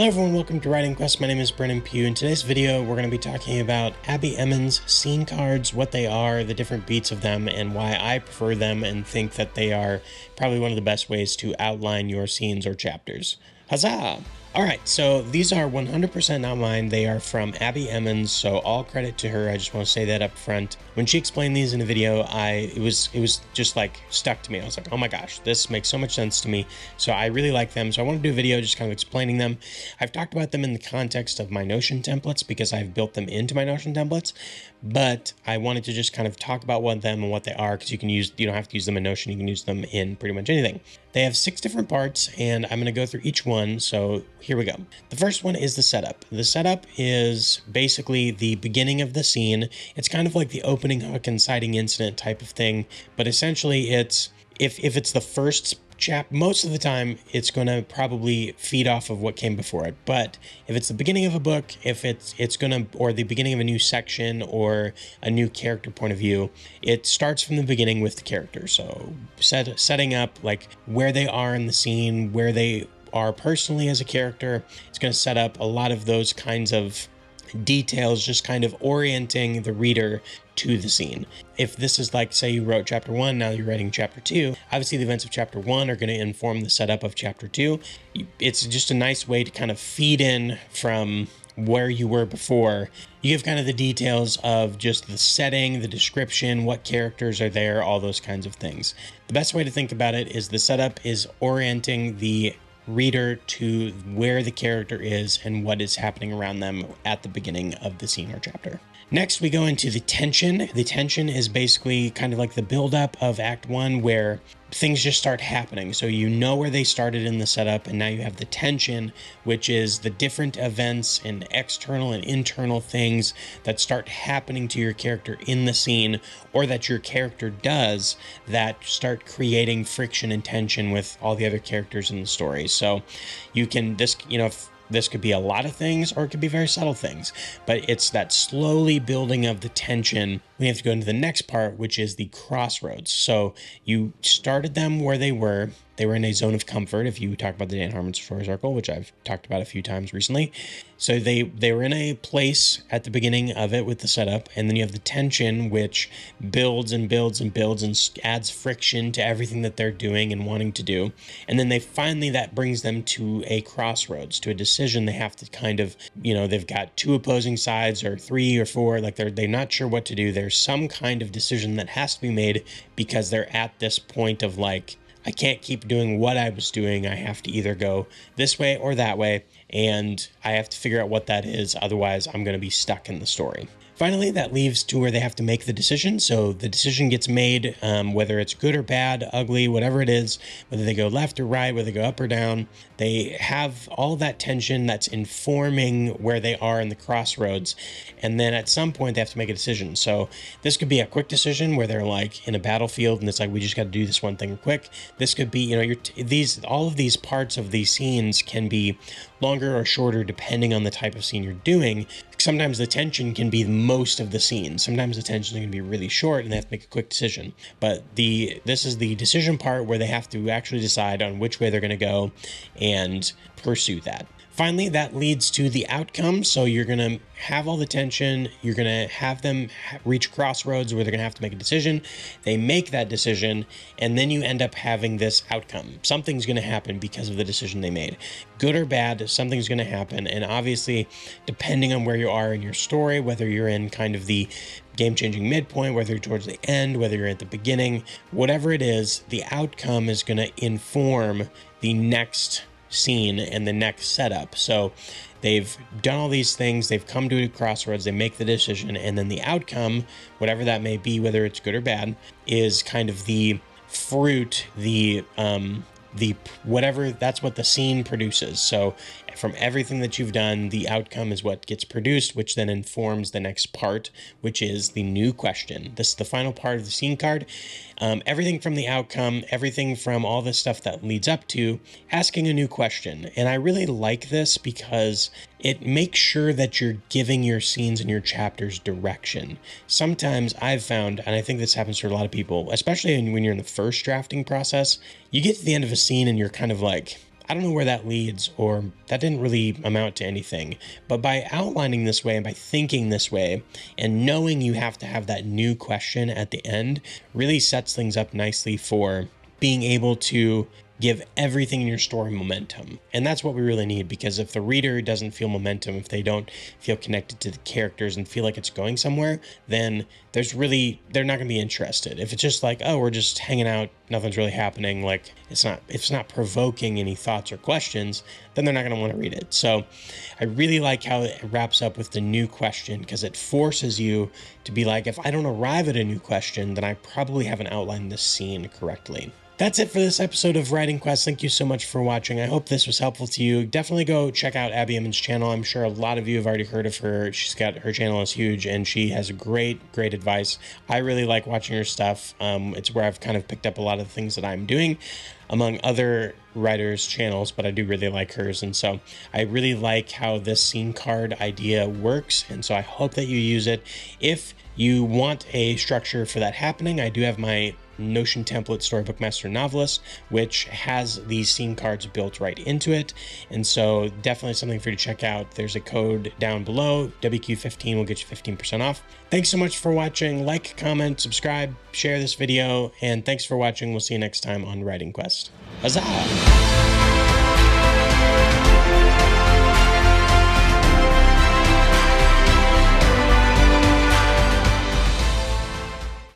Hello everyone, welcome to Writing Quest. My name is Brennan Pugh. In today's video, we're going to be talking about Abbie Emmons Scene cards, what they are, the different beats of them, and why I prefer them and think that they are probably one of the best ways to outline your scenes or chapters. Huzzah! Alright, so these are 100% not mine. They are from Abbie Emmons, so all credit to her. I just want to say that up front. When she explained these in a video, it was just like stuck to me. I was like, oh my gosh, this makes so much sense to me. So I really like them. So I want to do a video just kind of explaining them. I've talked about them in the context of my Notion templates because I've built them into my Notion templates, but I wanted to just kind of talk about them and what they are, because you don't have to use them in Notion. You can use them in pretty much anything. They have 6 different parts, and I'm going to go through each one. So here we go. The first one is the setup. The setup is basically the beginning of the scene. It's kind of like the opening hook, inciting incident type of thing, but essentially it's if it's the first most of the time it's going to probably feed off of what came before it. But if it's the beginning of a book, if it's going to, or the beginning of a new section or a new character point of view, it starts from the beginning with the character. So setting up like where they are in the scene, where they are personally as a character. It's going to set up a lot of those kinds of details, just kind of orienting the reader to the scene. If this is like, say you wrote chapter 1, now you're writing chapter 2, obviously the events of chapter 1 are going to inform the setup of chapter 2. It's just a nice way to kind of feed in from where you were before. You give kind of the details of just the setting, the description, what characters are there, all those kinds of things. The best way to think about it is the setup is orienting the reader to where the character is and what is happening around them at the beginning of the scene or chapter. Next, we go into the tension. The tension is basically kind of like the buildup of Act 1, where things just start happening. So you know where they started in the setup, and now you have the tension, which is the different events and external and internal things that start happening to your character in the scene, or that your character does, that start creating friction and tension with all the other characters in the story. So you can, this could be a lot of things, or it could be very subtle things, but it's that slowly building of the tension. We have to go into the next part, which is the crossroads. So you started them where they were in a zone of comfort. If you talk about the Dan Harmon story circle, which I've talked about a few times recently. So they were in a place at the beginning of it with the setup, and then you have the tension, which builds and builds and builds and adds friction to everything that they're doing and wanting to do. And then that brings them to a crossroads, to a decision they have to kind of, they've got 2 opposing sides or 3 or 4, like they're not sure what to do. There's some kind of decision that has to be made, because they're at this point of like, I can't keep doing what I was doing. I have to either go this way or that way, and I have to figure out what that is. Otherwise, I'm going to be stuck in the story. Finally, that leaves to where they have to make the decision. So the decision gets made, whether it's good or bad, ugly, whatever it is, whether they go left or right, whether they go up or down. They have all that tension that's informing where they are in the crossroads. And then at some point, they have to make a decision. So this could be a quick decision where they're like in a battlefield and it's like, we just got to do this one thing quick. This could be, all of these parts of these scenes can be longer or shorter depending on the type of scene you're doing. Sometimes the tension can be most of the scene. Sometimes the tension can be really short and they have to make a quick decision. But this is the decision part where they have to actually decide on which way they're going to go and pursue that. Finally, that leads to the outcome. So you're going to have all the tension. You're going to have them reach crossroads where they're going to have to make a decision. They make that decision, and then you end up having this outcome. Something's going to happen because of the decision they made. Good or bad, something's going to happen. And obviously, depending on where you are in your story, whether you're in kind of the game-changing midpoint, whether you're towards the end, whether you're at the beginning, whatever it is, the outcome is going to inform the next scene and the next setup. So they've done all these things, they've come to a crossroads, they make the decision, and then the outcome, whatever that may be, whether it's good or bad, is kind of the fruit, the whatever, that's what the scene produces. So from everything that you've done, the outcome is what gets produced, which then informs the next part, which is the new question. This is the final part of the scene card. Everything from the outcome, everything from all the stuff that leads up to asking a new question. And I really like this because it makes sure that you're giving your scenes and your chapters direction. Sometimes I've found, and I think this happens for a lot of people, especially when you're in the first drafting process, you get to the end of a scene and you're kind of like, I don't know where that leads, or that didn't really amount to anything. But by outlining this way and by thinking this way and knowing you have to have that new question at the end really sets things up nicely for being able to give everything in your story momentum. And that's what we really need, because if the reader doesn't feel momentum, if they don't feel connected to the characters and feel like it's going somewhere, then they're not gonna be interested. If it's just like, oh, we're just hanging out, nothing's really happening, like it's not provoking any thoughts or questions, then they're not gonna wanna read it. So I really like how it wraps up with the new question, because it forces you to be like, if I don't arrive at a new question, then I probably haven't outlined this scene correctly. That's it for this episode of Writing Quest. Thank you so much for watching. I hope this was helpful to you. Definitely go check out Abbie Emmons' channel. I'm sure a lot of you have already heard of her. Her channel is huge, and she has great advice. I really like watching her stuff. It's where I've kind of picked up a lot of the things that I'm doing, among other writers' channels, but I do really like hers. And so I really like how this scene card idea works. And so I hope that you use it. If you want a structure for that happening, I do have my Notion template Storybook Master Novelist, which has these scene cards built right into it. And so definitely something for you to check out. There's a code down below. WQ15 will get you 15% off. Thanks so much for watching. Like, comment, subscribe, share this video, and thanks for watching. We'll see you next time on Writing Quest. Huzzah!